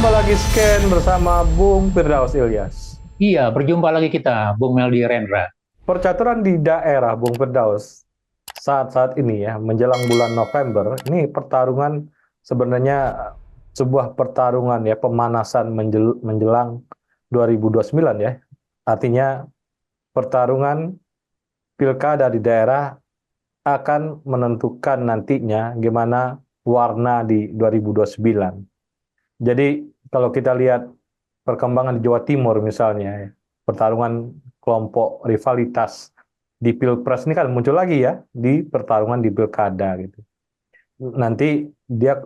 Jumpa lagi Scan bersama Bung Firdaus Ilyas. Iya, berjumpa lagi kita, Bung Meldi Rendra. Percaturan di daerah Bung Firdaus saat-saat ini ya, menjelang bulan November, ini pertarungan sebenarnya sebuah pertarungan ya, pemanasan menjelang 2029 ya. Artinya pertarungan pilkada di daerah akan menentukan nantinya gimana warna di 2029. Jadi kalau kita lihat perkembangan di Jawa Timur misalnya, ya, pertarungan kelompok rivalitas di Pilpres ini kan muncul lagi ya di pertarungan di Pilkada gitu. Nanti dia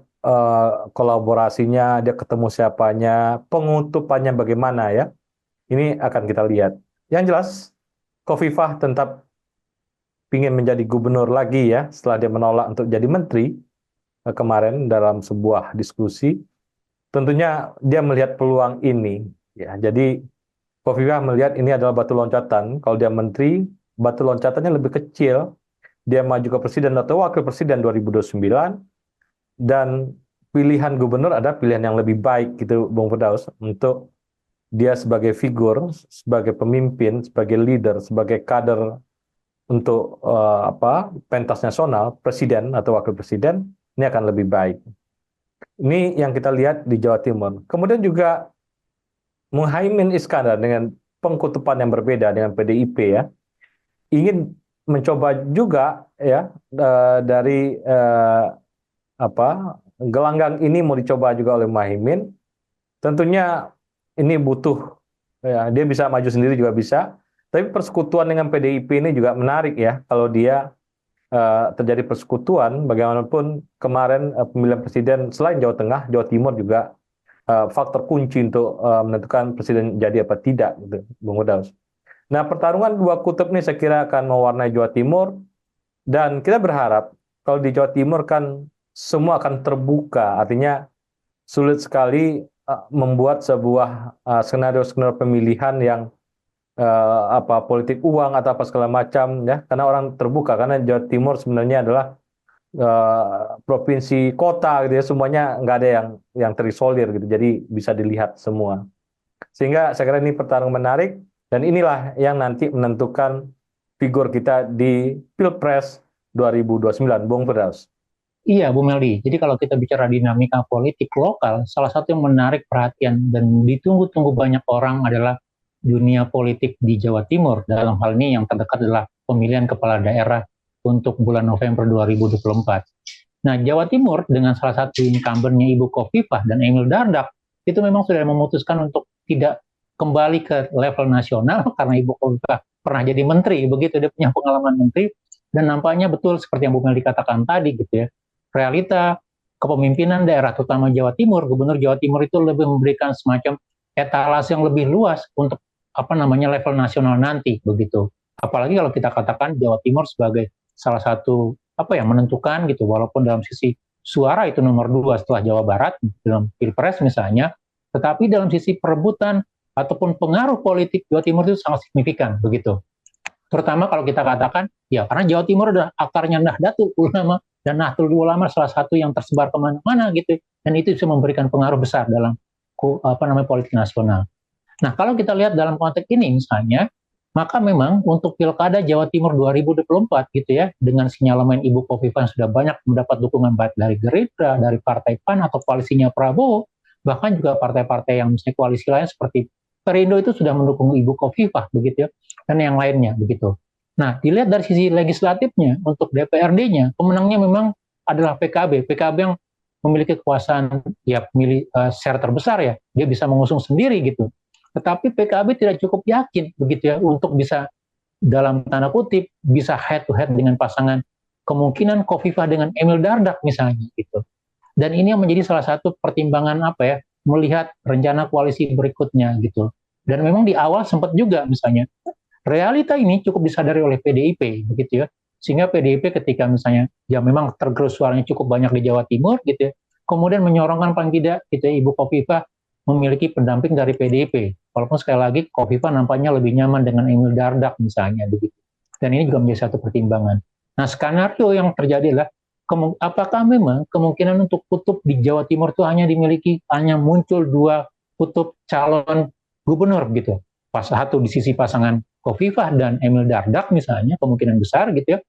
kolaborasinya, dia ketemu siapanya, pengutupannya bagaimana ya. Ini akan kita lihat. Yang jelas, Khofifah tetap ingin menjadi gubernur lagi ya setelah dia menolak untuk jadi menteri kemarin dalam sebuah diskusi. Tentunya dia melihat peluang ini ya. Jadi Khofifah melihat ini adalah batu loncatan. Kalau dia menteri, batu loncatannya lebih kecil. Dia maju ke presiden atau wakil presiden 2029 dan pilihan gubernur ada pilihan yang lebih baik gitu Bung Firdaus untuk dia sebagai figur, sebagai pemimpin, sebagai leader, sebagai kader untuk pentas nasional, presiden atau wakil presiden ini akan lebih baik. Ini yang kita lihat di Jawa Timur. Kemudian juga Muhaimin Iskandar dengan pengkutupan yang berbeda dengan PDIP ya, ingin mencoba juga ya dari gelanggang ini mau dicoba juga oleh Muhaimin. Tentunya ini butuh ya, dia bisa maju sendiri juga bisa, tapi persekutuan dengan PDIP ini juga menarik ya kalau dia terjadi persekutuan. Bagaimanapun kemarin pemilihan presiden selain Jawa Tengah, Jawa Timur juga faktor kunci untuk menentukan presiden jadi apa tidak, gitu, Bung Firdaus. Nah, pertarungan dua kutub ini saya kira akan mewarnai Jawa Timur, dan kita berharap kalau di Jawa Timur kan semua akan terbuka, artinya sulit sekali membuat sebuah skenario-skenario pemilihan yang politik uang atau apa segala macam ya, karena orang terbuka, karena Jawa Timur sebenarnya adalah provinsi kota gitu ya, semuanya nggak ada yang terisolir gitu, jadi bisa dilihat semua, sehingga saya kira ini pertarungan menarik, dan inilah yang nanti menentukan figur kita di Pilpres 2029, Bung Firdaus. Iya, Bu Meldi. Jadi kalau kita bicara dinamika politik lokal, salah satu yang menarik perhatian dan ditunggu-tunggu banyak orang adalah dunia politik di Jawa Timur. Dalam hal ini yang terdekat adalah pemilihan kepala daerah untuk bulan November 2024. Nah, Jawa Timur dengan salah satu incumbent-nya Ibu Khofifah dan Emil Dardak, itu memang sudah memutuskan untuk tidak kembali ke level nasional karena Ibu Khofifah pernah jadi menteri, begitu dia punya pengalaman menteri, dan nampaknya betul seperti yang Bu Meldi katakan tadi gitu ya, realita kepemimpinan daerah, terutama Jawa Timur, Gubernur Jawa Timur itu lebih memberikan semacam etalase yang lebih luas untuk level nasional nanti begitu. Apalagi kalau kita katakan Jawa Timur sebagai salah satu menentukan gitu, walaupun dalam sisi suara itu nomor 2 setelah Jawa Barat dalam Pilpres misalnya, tetapi dalam sisi perebutan ataupun pengaruh politik Jawa Timur itu sangat signifikan begitu. Terutama kalau kita katakan, ya karena Jawa Timur adalah akarnya Nahdlatul Ulama, dan Nahdlatul Ulama salah satu yang tersebar kemana-mana gitu, dan itu bisa memberikan pengaruh besar dalam politik nasional. Nah, kalau kita lihat dalam konteks ini misalnya, maka memang untuk Pilkada Jawa Timur 2024 gitu ya, dengan sinyalemen Ibu Khofifah yang sudah banyak mendapat dukungan baik dari Gerindra, dari Partai PAN atau koalisinya Prabowo, bahkan juga partai-partai yang misalnya koalisi lain seperti Perindo itu sudah mendukung Ibu Khofifah begitu ya, dan yang lainnya begitu. Nah, dilihat dari sisi legislatifnya untuk DPRD-nya, pemenangnya memang adalah PKB. PKB yang memiliki kekuasaan ya share terbesar ya, dia bisa mengusung sendiri gitu. Tetapi PKB tidak cukup yakin begitu ya untuk bisa dalam tanda kutip bisa head to head dengan pasangan kemungkinan Khofifah dengan Emil Dardak misalnya gitu. Dan ini yang menjadi salah satu pertimbangan melihat rencana koalisi berikutnya gitu. Dan memang di awal sempat juga misalnya realita ini cukup disadari oleh PDIP begitu ya. Sehingga PDIP ketika misalnya ya memang tergerus suaranya cukup banyak di Jawa Timur gitu ya, kemudian menyorongkan paling tidak gitu ya, Ibu Khofifah memiliki pendamping dari PDIP. Walaupun sekali lagi Khofifah nampaknya lebih nyaman dengan Emil Dardak misalnya begitu. Dan ini juga menjadi satu pertimbangan. Nah, skenario yang terjadi adalah apakah memang kemungkinan untuk kutub di Jawa Timur itu hanya muncul dua kutub calon gubernur gitu. Pas satu di sisi pasangan Khofifah dan Emil Dardak misalnya, kemungkinan besar gitu ya.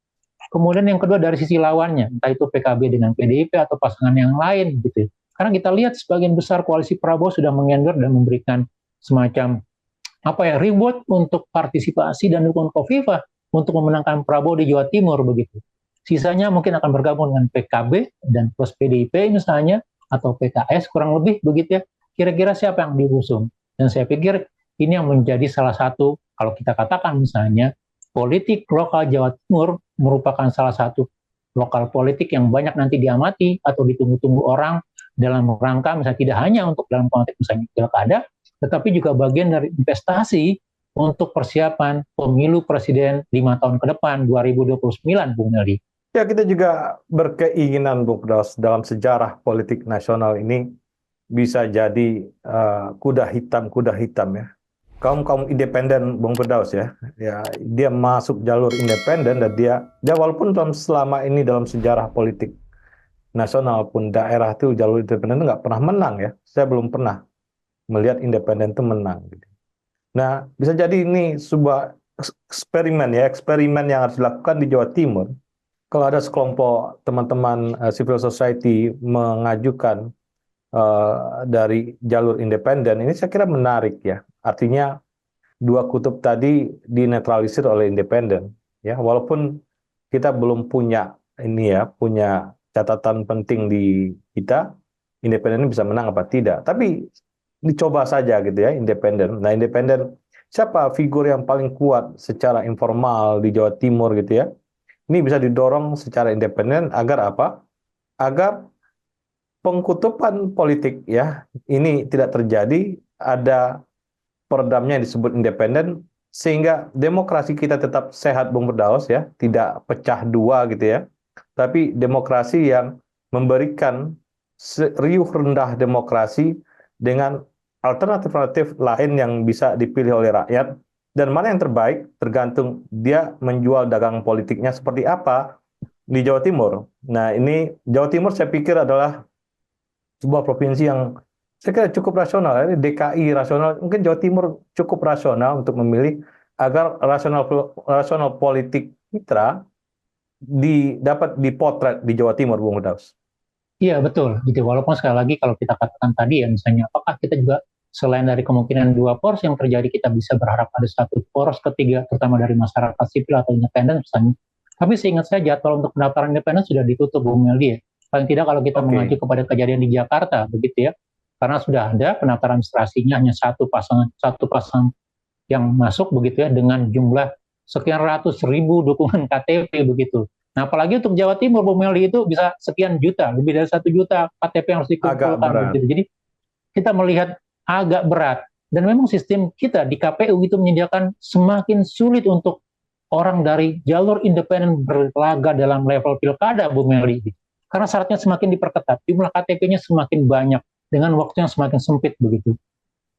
Kemudian yang kedua dari sisi lawannya, entah itu PKB dengan PDIP atau pasangan yang lain gitu. Karena kita lihat sebagian besar koalisi Prabowo sudah mengendor dan memberikan semacam reward untuk partisipasi dan dukungan Khofifah untuk memenangkan Prabowo di Jawa Timur begitu. Sisanya mungkin akan bergabung dengan PKB dan plus PDIP misalnya, atau PKS kurang lebih begitu ya. Kira-kira siapa yang diusung? Dan saya pikir ini yang menjadi salah satu, kalau kita katakan misalnya, politik lokal Jawa Timur merupakan salah satu lokal politik yang banyak nanti diamati atau ditunggu-tunggu orang dalam rangka misalnya tidak hanya untuk dalam konteks misalnya pilkada, tetapi juga bagian dari investasi untuk persiapan pemilu presiden 5 tahun ke depan 2029, Bung Nelly. Ya, kita juga berkeinginan, Bung Firdaus, dalam sejarah politik nasional ini bisa jadi kuda hitam ya. Kaum independen, Bung Firdaus ya. Ya, dia masuk jalur independen dan dia walaupun selama ini dalam sejarah politik nasional pun daerah itu jalur independen itu nggak pernah menang ya. Saya belum pernah melihat independen itu menang. Nah, bisa jadi ini sebuah eksperimen yang harus dilakukan di Jawa Timur. Kalau ada sekelompok teman-teman civil society mengajukan dari jalur independen, ini saya kira menarik ya. Artinya dua kutub tadi dinetralisir oleh independen. Ya, walaupun kita belum punya punya catatan penting di kita, independen ini bisa menang apa tidak. Tapi dicoba saja gitu ya, independen. Nah, independen siapa figur yang paling kuat secara informal di Jawa Timur gitu ya? Ini bisa didorong secara independen agar apa? Agar pengkutupan politik ya ini tidak terjadi, ada peredamnya yang disebut independen, sehingga demokrasi kita tetap sehat, Bung Firdaus ya, tidak pecah dua gitu ya. Tapi demokrasi yang memberikan riuh rendah demokrasi dengan alternatif-alternatif lain yang bisa dipilih oleh rakyat. Dan mana yang terbaik tergantung dia menjual dagang politiknya seperti apa di Jawa Timur. Nah, ini Jawa Timur saya pikir adalah sebuah provinsi yang saya kira cukup rasional. Ini DKI rasional, mungkin Jawa Timur cukup rasional untuk memilih agar rasional politik mitra dapat dipotret di Jawa Timur, Bung Firdaus. Iya betul, gitu. Walaupun sekali lagi kalau kita katakan tadi ya misalnya, apakah kita juga selain dari kemungkinan dua poros yang terjadi, kita bisa berharap ada satu poros ketiga, terutama dari masyarakat sipil atau independen misalnya. Tapi seingat saya jadwal untuk pendaftaran independen sudah ditutup, Bung Meldi ya. Paling tidak kalau kita mengacu kepada kejadian di Jakarta, begitu ya. Karena sudah ada pendaftaran administrasinya hanya satu pasang yang masuk begitu ya, dengan jumlah sekian ratus ribu dukungan KTP begitu. Nah, apalagi untuk Jawa Timur, Bung Meldi, itu bisa sekian juta, lebih dari 1 juta KTP yang harus dikumpulkan. Begitu. Jadi kita melihat agak berat. Dan memang sistem kita di KPU itu menyediakan semakin sulit untuk orang dari jalur independen berlaga dalam level pilkada, Bung Meldi. Karena syaratnya semakin diperketat, jumlah KTP-nya semakin banyak, dengan waktu yang semakin sempit begitu.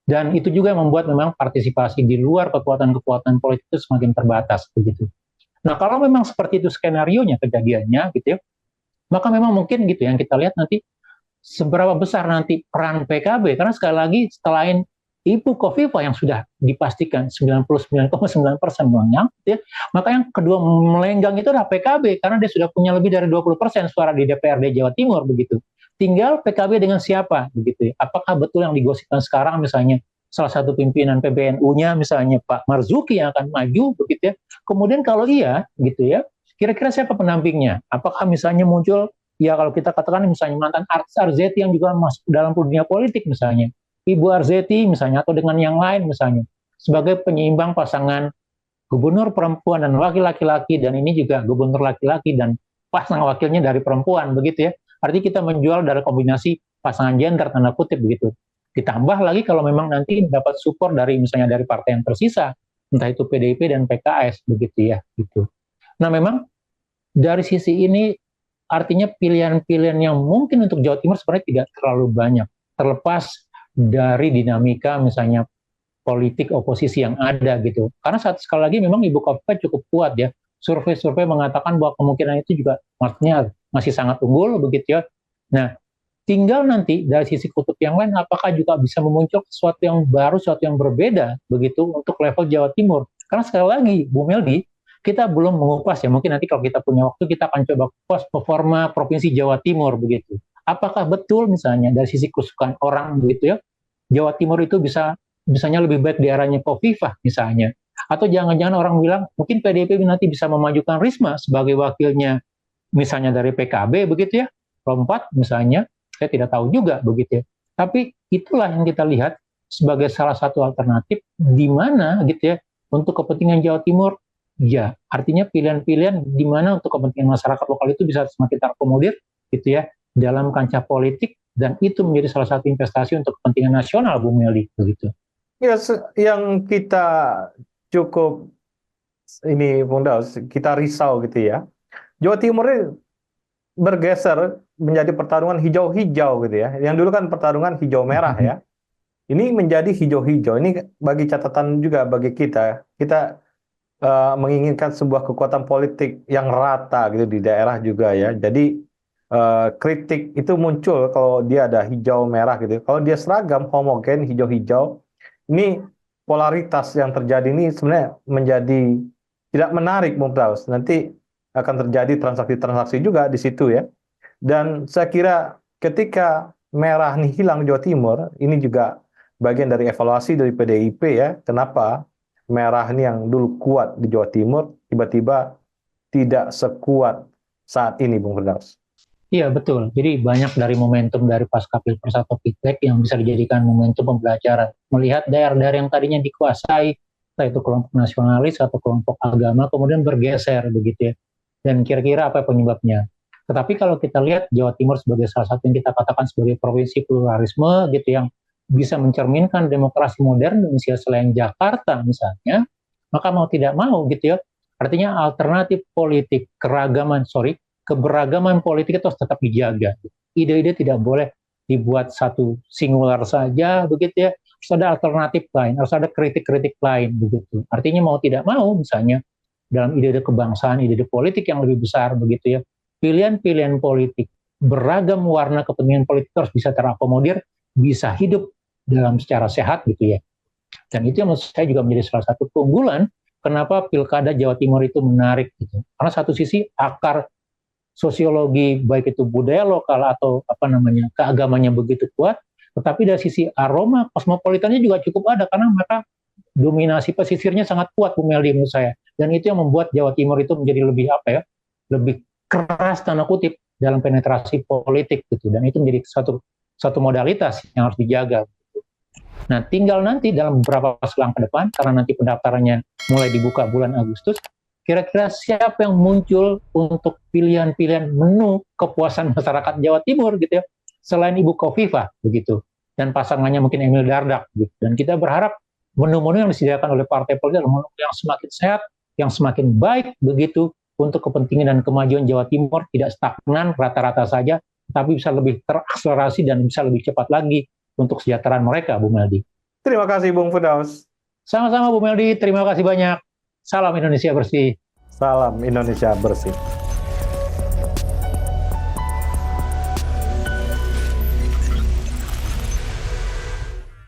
Dan itu juga yang membuat memang partisipasi di luar kekuatan-kekuatan politik itu semakin terbatas begitu. Nah, kalau memang seperti itu skenario-nya kejadiannya gitu ya, maka memang mungkin gitu yang kita lihat nanti seberapa besar nanti peran PKB, karena sekali lagi selain Ibu Khofifah yang sudah dipastikan 99,9% menang, gitu ya, maka yang kedua melenggang itu adalah PKB karena dia sudah punya lebih dari 20% suara di DPRD Jawa Timur begitu. Tinggal PKB dengan siapa begitu ya. Apakah betul yang digosipkan sekarang misalnya salah satu pimpinan PBNU-nya misalnya Pak Marzuki yang akan maju begitu ya. Kemudian kalau iya gitu ya, kira-kira siapa pendampingnya? Apakah misalnya muncul ya kalau kita katakan misalnya mantan artis Arzetti yang juga masuk dalam dunia politik misalnya, Ibu Arzetti misalnya, atau dengan yang lain misalnya, sebagai penyeimbang pasangan gubernur perempuan dan wakil laki-laki, dan ini juga gubernur laki-laki dan pasangan wakilnya dari perempuan begitu ya. Artinya kita menjual dari kombinasi pasangan gender tanda kutip begitu. Ditambah lagi kalau memang nanti dapat support dari misalnya dari partai yang tersisa, entah itu PDIP dan PKS begitu ya gitu. Nah, memang dari sisi ini artinya pilihan-pilihan yang mungkin untuk Jawa Timur sebenarnya tidak terlalu banyak, terlepas dari dinamika misalnya politik oposisi yang ada gitu. Karena sekali lagi memang Ibu Khofifah cukup kuat ya. Survei-survei mengatakan bahwa kemungkinan itu juga artinya masih sangat unggul begitu ya. Nah, tinggal nanti dari sisi kutub yang lain apakah juga bisa memuncul sesuatu yang baru, sesuatu yang berbeda begitu untuk level Jawa Timur. Karena sekali lagi, Bu Meldi, kita belum mengupas ya. Mungkin nanti kalau kita punya waktu kita akan coba kupas performa provinsi Jawa Timur begitu. Apakah betul misalnya dari sisi kesukaan orang begitu ya, Jawa Timur itu misalnya lebih baik di arahnya Khofifah misalnya. Atau jangan-jangan orang bilang mungkin PDIP nanti bisa memajukan Risma sebagai wakilnya misalnya dari PKB begitu ya, lompat misalnya, saya tidak tahu juga begitu ya. Tapi itulah yang kita lihat sebagai salah satu alternatif di mana gitu ya untuk kepentingan Jawa Timur. Ya, artinya pilihan-pilihan di mana untuk kepentingan masyarakat lokal itu bisa semakin terakomodir gitu ya dalam kancah politik dan itu menjadi salah satu investasi untuk kepentingan nasional, Bu Meldi begitu. Ya, yang kita cukup ini Bung Daus, kita risau gitu ya. Jawa Timur ini bergeser menjadi pertarungan hijau-hijau gitu ya. Yang dulu kan pertarungan hijau-merah ya. Ini menjadi hijau-hijau. Ini bagi catatan juga bagi kita. Kita menginginkan sebuah kekuatan politik yang rata gitu di daerah juga ya. Jadi kritik itu muncul kalau dia ada hijau-merah gitu. Kalau dia seragam, homogen, hijau-hijau, ini polaritas yang terjadi ini sebenarnya menjadi tidak menarik, Bung Praus. Nanti akan terjadi transaksi-transaksi juga di situ ya. Dan saya kira ketika merah ini hilang Jawa Timur, ini juga bagian dari evaluasi dari PDIP ya. Kenapa merah ini yang dulu kuat di Jawa Timur tiba-tiba tidak sekuat saat ini, Bung Firdaus? Iya betul. Jadi banyak dari momentum dari pasca Pilpres atau Pileg yang bisa dijadikan momentum pembelajaran. Melihat daerah-daerah yang tadinya dikuasai, entah itu kelompok nasionalis atau kelompok agama, kemudian bergeser begitu ya. Dan kira-kira apa penyebabnya? Tetapi kalau kita lihat Jawa Timur sebagai salah satu yang kita katakan sebagai provinsi pluralisme gitu yang bisa mencerminkan demokrasi modern Indonesia selain Jakarta misalnya, maka mau tidak mau gitu ya. Artinya alternatif politik, keberagaman politik itu harus tetap dijaga. Ide-ide tidak boleh dibuat satu singular saja, begitu ya. Harus ada alternatif lain, harus ada kritik-kritik lain, begitu. Artinya mau tidak mau, misalnya dalam ide-ide kebangsaan, ide-ide politik yang lebih besar, begitu ya. Pilihan-pilihan politik, beragam warna kepentingan politik harus bisa terakomodir, bisa hidup dalam secara sehat, gitu ya. Dan itu yang menurut saya juga menjadi salah satu keunggulan kenapa Pilkada Jawa Timur itu menarik, gitu. Karena satu sisi akar sosiologi baik itu budaya lokal atau keagamannya begitu kuat, tetapi dari sisi aroma kosmopolitannya juga cukup ada karena mereka dominasi pesisirnya sangat kuat, Bu Meldi, menurut saya. Dan itu yang membuat Jawa Timur itu menjadi lebih keras tanda kutip dalam penetrasi politik gitu. Dan itu menjadi satu modalitas yang harus dijaga. Nah, tinggal nanti dalam beberapa selang ke depan karena nanti pendaftarannya mulai dibuka bulan Agustus. Kira-kira siapa yang muncul untuk pilihan-pilihan menu kepuasan masyarakat Jawa Timur gitu ya, selain Ibu Khofifah begitu, dan pasangannya mungkin Emil Dardak gitu. Dan kita berharap menu-menu yang disediakan oleh partai politik adalah menu yang semakin sehat, yang semakin baik begitu untuk kepentingan dan kemajuan Jawa Timur, tidak stagnan rata-rata saja, tapi bisa lebih terakselerasi dan bisa lebih cepat lagi untuk kesejahteraan mereka, Bu Meldi. Terima kasih, Bung Firdaus. Sama-sama, Bu Meldi. Terima kasih banyak. Salam Indonesia bersih. Salam Indonesia bersih.